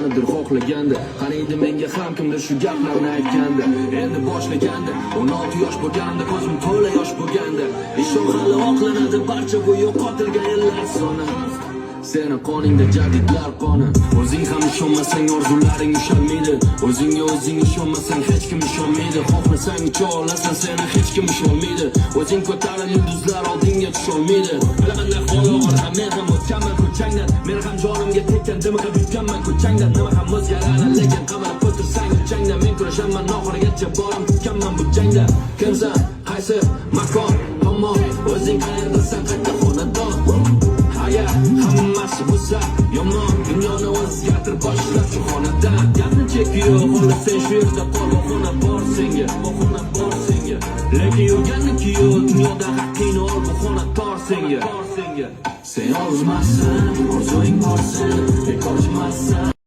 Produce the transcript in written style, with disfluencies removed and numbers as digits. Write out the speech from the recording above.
qanidir xohlaganda, qaniydi menga ham kimdir shu gaplarni aytganda. Endi boshlaganda 16 yosh bo'lganimda, ko'zim to'la yosh bo'lganda, ishon hali oqlanadi barcha bu yo'qotilgan yillar soni. Seni qoningda jadidlar qoni. O'zing ham ishonmasang orzularing ushalmaydi. O'zingga o'zing ishonmasang hech kim ishonmaydi. Xohlasang ucha olasan, seni hech kim ushalmaydi. O'zing ko'tarib yulduzlar oldinga tusholmaydi. Bilaman ahvol og'ir, ham men ham o'tganman ko'changdan. Men ham jonimga tekkan dimi qilib yutganman ko'changdan. Nima ham o'zgaradi, lekin qamalib o'tirsang uchangdan. Men kurashaman oxirigacha, borim tutganman bu jangda. Kimsan, qaysi makon, ammo o'zing qayerdasan, qayta xonadon. Hammasi bo'lsa yomon, dunyoni o'zgartirib boshlab shu xonadan. Gapni chekiyor, xohlasang shu yerda qol, xona bor senga, xona bor senga. Lekin yurganniki yo'q, dunyoda haqqingni ol, bu xona tor senga. Sen ozmasin, orzuing borsin, bekorchimassan.